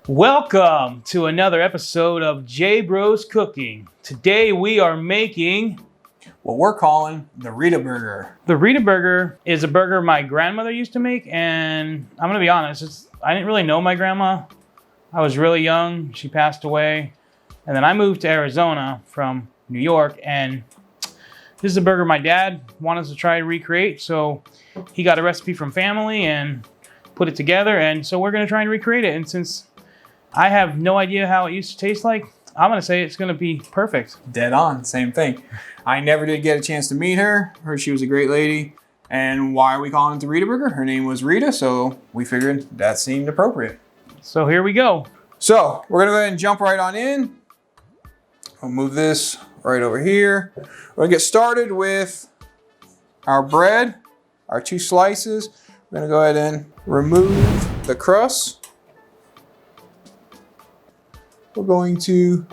Welcome to another episode of J Bros Cooking. Today we are making what we're calling the Rita burger. The Rita burger is a burger my grandmother used to make, and I'm gonna be honest, I didn't really know my grandma. I was really young, she passed away, and then I moved to Arizona from New York, and this is a burger my dad wanted us to try to recreate, so he got a recipe from family and put it together, and so we're gonna try and recreate it. And since I have no idea how it used to taste like, I'm gonna say it's gonna be perfect. Dead on, same thing. I never did get a chance to meet her. Heard she was a great lady. And why are we calling it the Rita burger? Her name was Rita, so we figured that seemed appropriate. So here we go. So we're gonna go ahead and jump right on in. I'll move this right over here. We're gonna get started with our bread, our 2 slices. We're gonna go ahead and remove the crust. We're going to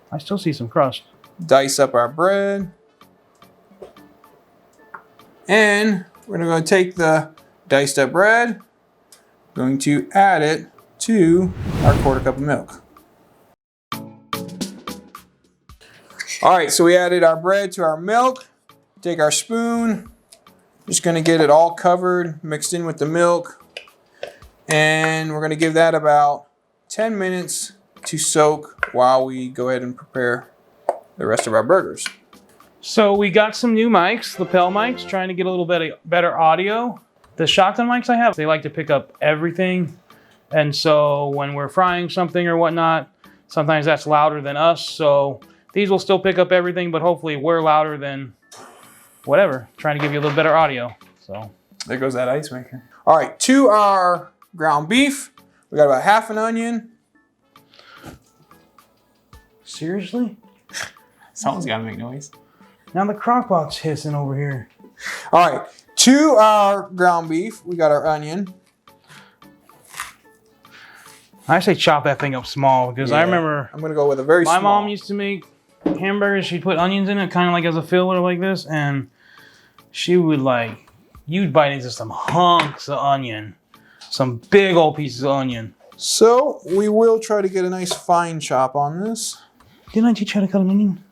I still see some crust. dice up our bread. And we're gonna go take the diced up bread, going to add it to our 1/4 cup of milk. All right, so we added our bread to our milk. Take our spoon, just gonna get it all covered, mixed in with the milk. And we're gonna give that about 10 minutes to soak while we go ahead and prepare the rest of our burgers. So we got some new mics, lapel mics, trying to get a little bit better audio. The shotgun mics I have, they like to pick up everything. And so when we're frying something or whatnot, sometimes that's louder than us. So these will still pick up everything, but hopefully we're louder than whatever, trying to give you a little better audio. So there goes that ice maker. All right, to our ground beef, we got about 1/2 an onion. seriously? Someone's gotta make noise. Now the crock pot's hissing over here. All right, to our ground beef, we got our onion. I say chop that thing up small because I remember I'm gonna go with a very small. my mom used to make hamburgers. She'd put onions in it, kind of like as a filler like this, and she would you'd bite into some hunks of onion, some big old pieces of onion. So we will try to get a nice fine chop on this. Didn't I teach you how to cut an onion?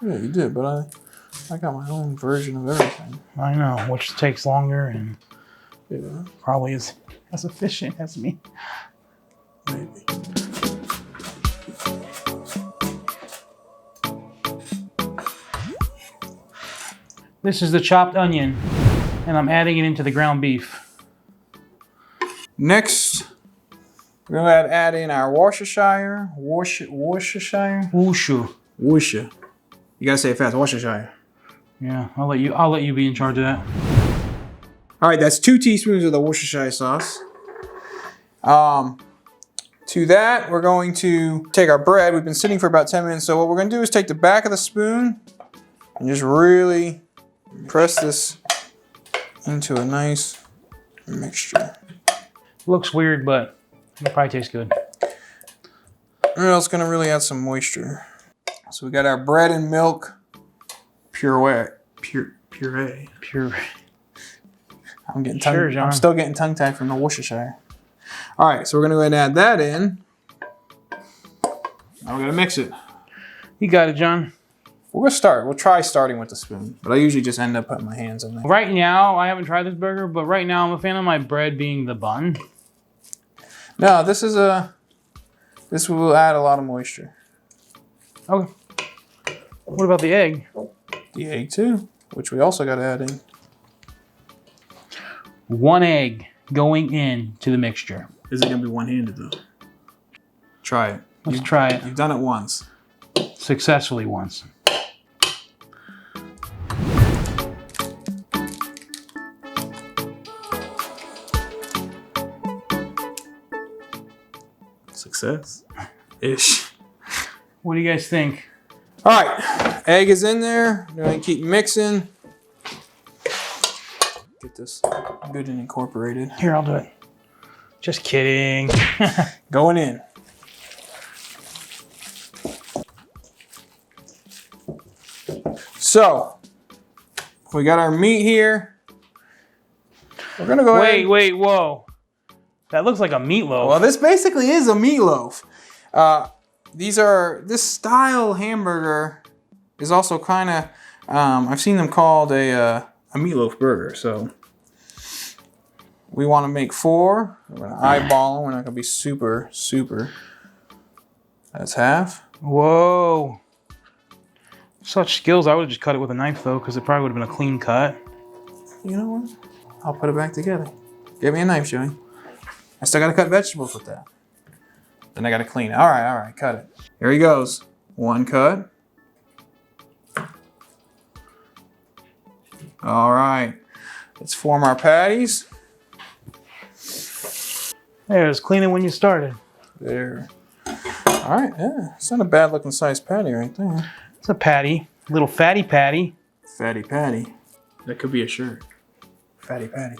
Yeah, you did, but I got my own version of everything. I know, which takes longer and Yeah, probably is as efficient as me. maybe. This is the chopped onion, and I'm adding it into the ground beef. Next, we're gonna add in our Worcestershire. Worcestershire? Wushu. Worcestershire. You gotta say it fast. Worcestershire. Yeah, I'll let you be in charge of that. All right, that's 2 teaspoons of the Worcestershire sauce. To that, we're going to take our bread. We've been sitting for about 10 minutes. So what we're gonna do is take the back of the spoon and just really press this into a nice mixture. Looks weird, but it'll probably taste good. And it's gonna really add some moisture. So we got our bread and milk puree. I'm getting I'm still getting tongue-tied from the Worcestershire. All right, so we're gonna go ahead and add that in. Now we're gonna mix it. You got it, John. We'll start. We'll try starting with the spoon, but I usually just end up putting my hands in there. Right now, I haven't tried this burger, but right now I'm a fan of my bread being the bun. No, this will add a lot of moisture. Okay. What about the egg? The egg too, which we also got to add in. 1 egg going into the mixture. Is it gonna be one-handed though? Try it. Let's try it. You've done it once. Successfully once. Success-ish. What do you guys think? All right, egg is in there. We're gonna keep mixing. Get this good and incorporated. Here, I'll do it. Just kidding. Going in. So, we got our meat here. We're gonna go ahead. Wait, whoa. That looks like a meatloaf. Well, this basically is a meatloaf. This style hamburger is also kind of, I've seen them called a meatloaf burger. So we want to make 4. We're going to eyeball them. We're not going to be super. That's half. Whoa. Such skills. I would have just cut it with a knife though, because it probably would have been a clean cut. You know what? I'll put it back together. Give me a knife, Joey. I still got to cut vegetables with that. Then I got to clean it. All right, cut it. Here he goes. 1 cut. All right. Let's form our patties. There, it's cleaning when you started. There. All right, yeah. It's not a bad looking sized patty right there. It's a patty. Little fatty patty. Fatty patty. That could be a shirt. Fatty patty.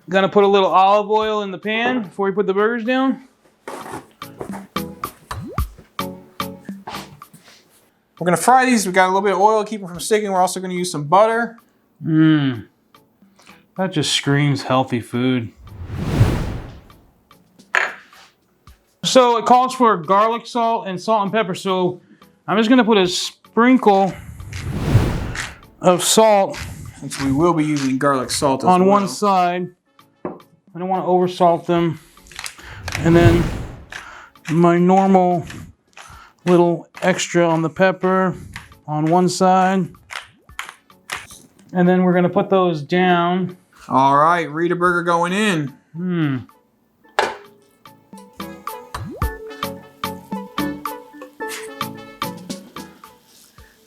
Gonna put a little olive oil in the pan before we put the burgers down. We're gonna fry these. We got a little bit of oil, keep them from sticking. We're also gonna use some butter. That just screams healthy food. So it calls for garlic salt and salt and pepper. So I'm just gonna put a sprinkle of salt. Since we will be using garlic salt as well. On one side. I don't want to oversalt them. And then my normal little extra on the pepper on one side. And then we're gonna put those down. All right, Rita burger going in. And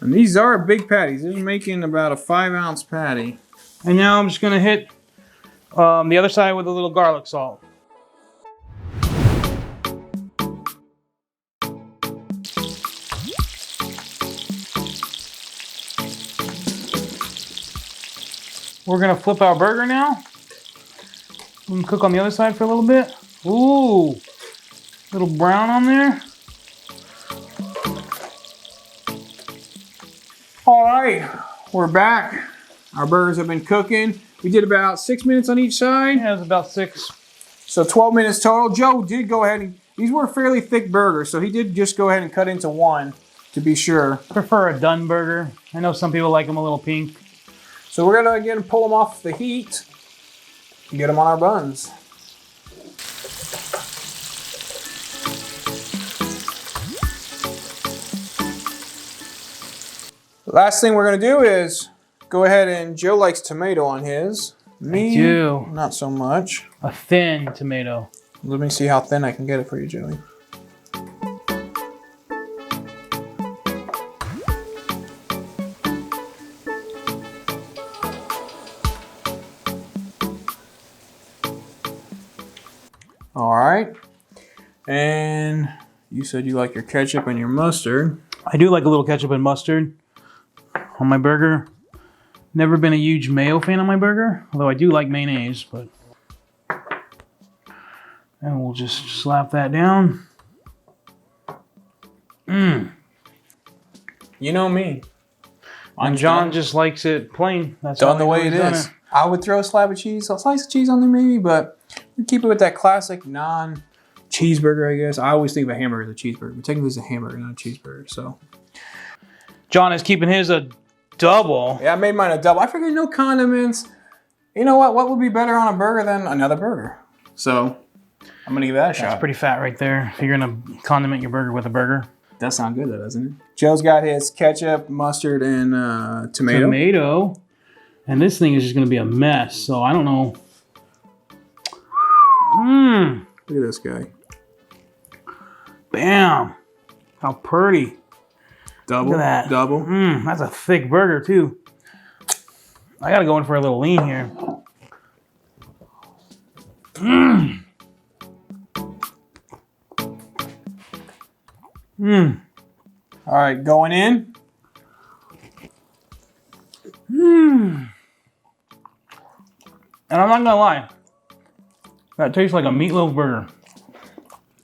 these are big patties. This is making about a 5-ounce patty. And now I'm just gonna hit the other side with a little garlic salt. We're gonna flip our burger now. And cook on the other side for a little bit. Ooh, little brown on there. All right, we're back. Our burgers have been cooking. We did about 6 minutes on each side. Yeah, it was about 6. So 12 minutes total. Joe did go ahead and, these were fairly thick burgers, so he did just go ahead and cut into 1 to be sure. I prefer a done burger. I know some people like them a little pink. So we're gonna again pull them off the heat and get them on our buns. The last thing we're gonna do is go ahead and, Joe likes tomato on his. Me, I do. Not so much. A thin tomato. Let me see how thin I can get it for you, Joey. All right. And you said you like your ketchup and your mustard. I do like a little ketchup and mustard on my burger. Never been a huge mayo fan on my burger, although I do like mayonnaise, but. And we'll just slap that down. You know me. And John just likes it plain. That's done the way it is. I would throw a slab of cheese, a slice of cheese on there maybe, but we keep it with that classic non-cheeseburger, I guess. I always think of a hamburger as a cheeseburger, but technically it's a hamburger, not a cheeseburger, so. John is keeping his a double. Yeah, I made mine a double. I figured no condiments. You know what? What would be better on a burger than another burger? So I'm gonna give that a shot. That's pretty fat right there. If you're gonna condiment your burger with a burger. That sounds good though, doesn't it? Joe's got his ketchup, mustard, and tomato. And this thing is just gonna be a mess, so I don't know. Look at this guy. Bam. How pretty. Double. Look at that. Double. That's a thick burger too. I gotta go in for a little lean here. All right, going in. And I'm not gonna lie, that tastes like a meatloaf burger.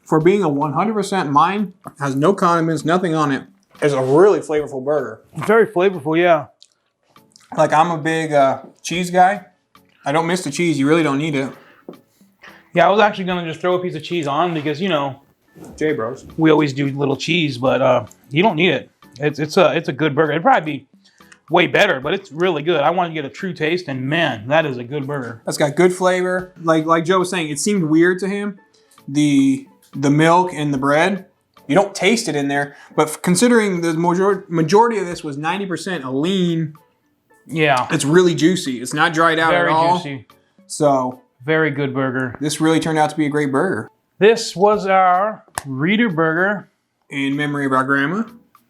For being a 100%, mine has no condiments, nothing on it. It's a really flavorful burger. It's very flavorful, yeah. Like, I'm a big cheese guy. I don't miss the cheese. You really don't need it. Yeah, I was actually gonna just throw a piece of cheese on because you know, J Bros. we always do little cheese, but you don't need it. It's a good burger. It'd probably be way better, but it's really good. I want to get a true taste, and man, that is a good burger. That's got good flavor. Like Joe was saying, it seemed weird to him, the milk and the bread. You don't taste it in there, but considering the majority of this was 90% a lean, yeah, it's really juicy. It's not dried out at all. Very juicy. So very good burger. This really turned out to be a great burger. This was our Rita burger. In memory of our grandma.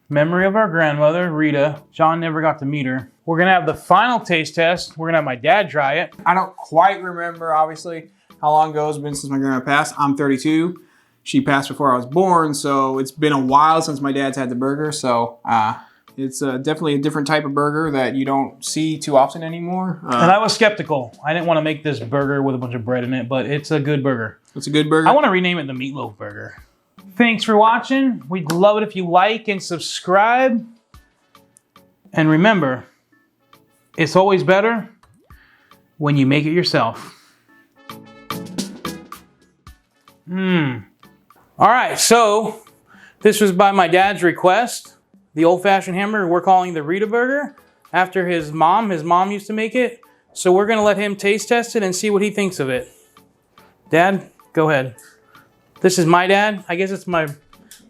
Memory of our grandmother, Rita. John never got to meet her. We're gonna have the final taste test. We're gonna have my dad try it. I don't quite remember, obviously, how long ago it's been since my grandma passed. I'm 32. She passed before I was born, so it's been a while since my dad's had the burger. So it's definitely a different type of burger that you don't see too often anymore. And I was skeptical. I didn't want to make this burger with a bunch of bread in it, but it's a good burger. It's a good burger. I want to rename it the Meatloaf Burger. Thanks for watching. We'd love it if you like and subscribe. And remember, it's always better when you make it yourself. All right, so this was by my dad's request. The old-fashioned hamburger we're calling the Rita Burger after his mom. His mom used to make it. So we're gonna let him taste test it and see what he thinks of it. Dad, go ahead. This is my dad. I guess it's my,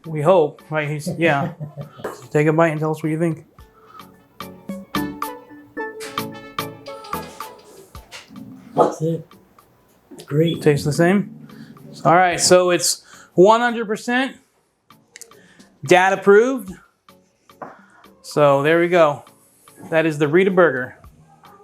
we hope, right? Yeah. Take a bite and tell us what you think. That's it. Great. Tastes the same? All right, so it's 100% dad approved. So there we go. That is the Rita Burger.